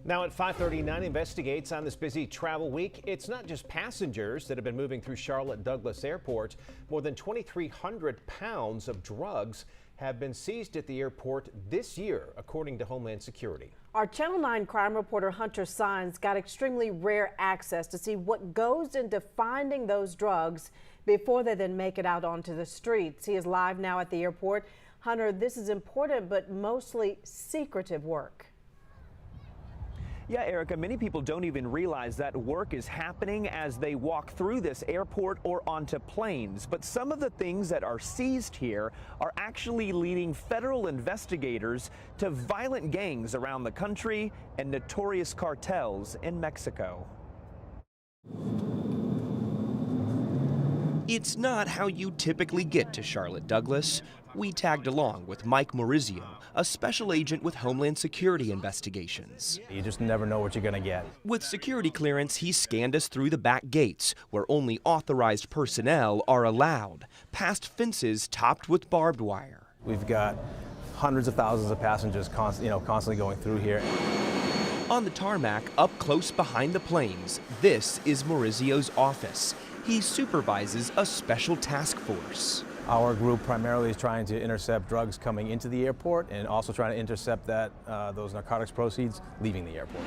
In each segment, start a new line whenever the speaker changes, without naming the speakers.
Now at 5:39, investigates on this busy travel week. It's not just passengers that have been moving through Charlotte Douglas Airport. More than 2,300 pounds of drugs have been seized at the airport this year, according to Homeland Security.
Our Channel 9 crime reporter Hunter Sines got extremely rare access to see what goes into finding those drugs before they then make it out onto the streets. He is live now at the airport. Hunter, this is important but mostly secretive work.
Yeah, Erica, many people don't even realize that work is happening as they walk through this airport or onto planes. But some of the things that are seized here are actually leading federal investigators to violent gangs around the country and notorious cartels in Mexico. It's not how you typically get to Charlotte Douglas. We tagged along with Mike Maurizio, a special agent with Homeland Security investigations.
You just never know what you're going to get.
With security clearance, he scanned us through the back gates, where only authorized personnel are allowed, past fences topped with barbed wire.
We've got hundreds of thousands of passengers constantly going through here.
On the tarmac, up close behind the planes, this is Maurizio's office. He supervises a special task force.
Our group primarily is trying to intercept drugs coming into the airport and also trying to intercept those narcotics proceeds leaving the airport.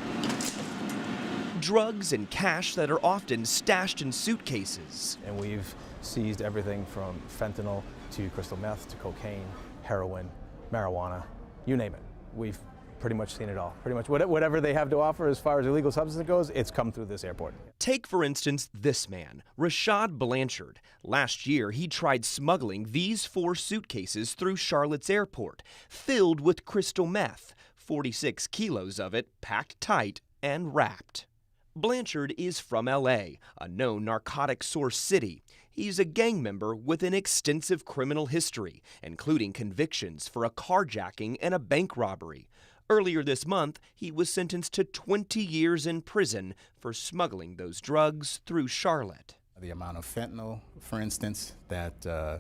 Drugs and cash that are often stashed in suitcases.
And we've seized everything from fentanyl to crystal meth to cocaine, heroin, marijuana, you name it. We've pretty much seen it all. Pretty much whatever they have to offer as far as illegal substance goes, it's come through this airport.
Take, for instance, this man, Rashad Blanchard. Last year, he tried smuggling these 4 suitcases through Charlotte's airport, filled with crystal meth, 46 kilos of it packed tight and wrapped. Blanchard is from L.A., a known narcotic source city. He's a gang member with an extensive criminal history, including convictions for a carjacking and a bank robbery. Earlier this month, he was sentenced to 20 years in prison for smuggling those drugs through Charlotte.
The amount of fentanyl, for instance, that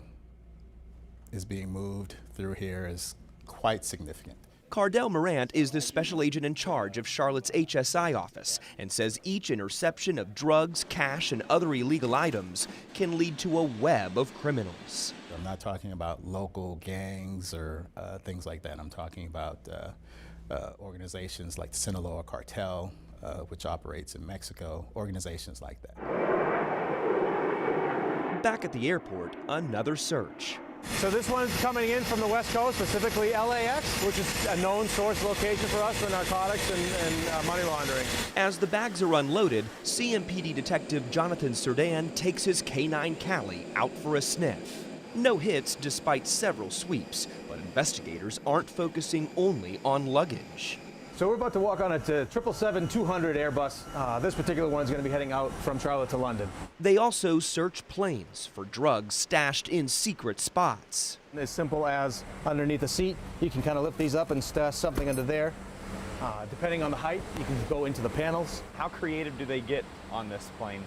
is being moved through here is quite significant.
Cardell Morant is the special agent in charge of Charlotte's HSI office and says each interception of drugs, cash, and other illegal items can lead to a web of criminals.
I'm not talking about local gangs or things like that. I'm talking about organizations like the Sinaloa cartel, which operates in Mexico, organizations like that.
Back at the airport, another search.
So this one's coming in from the West Coast, specifically LAX, which is a known source location for us for narcotics and money laundering.
As the bags are unloaded, CMPD Detective Jonathan Serdan takes his K9 Cali out for a sniff. No hits despite several sweeps, but investigators aren't focusing only on luggage.
So we're about to walk on a 777-200 Airbus. This particular one is going to be heading out from Charlotte to London.
They also search planes for drugs stashed in secret spots.
As simple as underneath the seat, you can kind of lift these up and stash something under there. Depending on the height, you can go into the panels.
How creative do they get on this plane?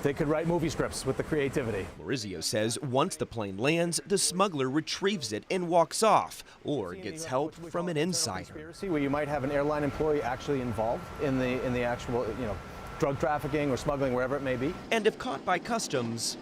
They could write movie scripts with the creativity.
Maurizio says once the plane lands, the smuggler retrieves it and walks off, or gets help from an insider.
Where you might have an airline employee actually involved in the actual, drug trafficking or smuggling, wherever it may be.
And if caught by customs,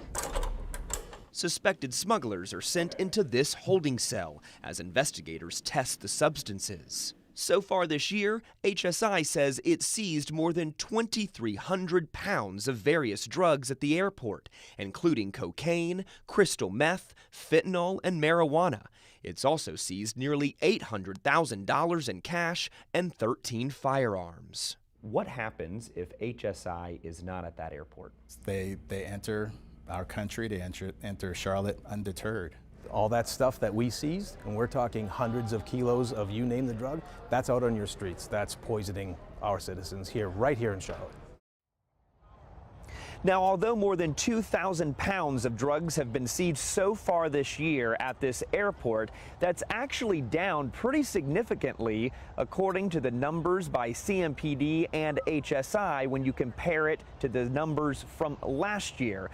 suspected smugglers are sent into this holding cell as investigators test the substances. So far this year, HSI says it seized more than 2,300 pounds of various drugs at the airport, including cocaine, crystal meth, fentanyl, and marijuana. It's also seized nearly $800,000 in cash and 13 firearms.
What happens if HSI is not at that airport?
They enter our country, they enter Charlotte undeterred.
All that stuff that we seized, and we're talking hundreds of kilos of you name the drug, that's out on your streets. That's poisoning our citizens here, right here in Charlotte.
Now, although more than 2,000 pounds of drugs have been seized so far this year at this airport, that's actually down pretty significantly, according to the numbers by CMPD and HSI, when you compare it to the numbers from last year.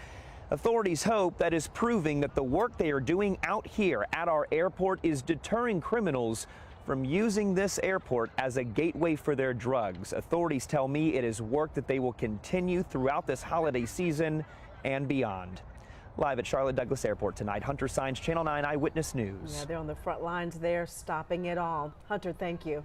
Authorities hope that is proving that the work they are doing out here at our airport is deterring criminals
from using this airport as a gateway for their drugs. Authorities tell me it is work that they will continue throughout this holiday season and beyond. Live at Charlotte Douglas Airport tonight, Hunter Sines, Channel 9 Eyewitness News.
Yeah, they're on the front lines there, stopping it all. Hunter, thank you.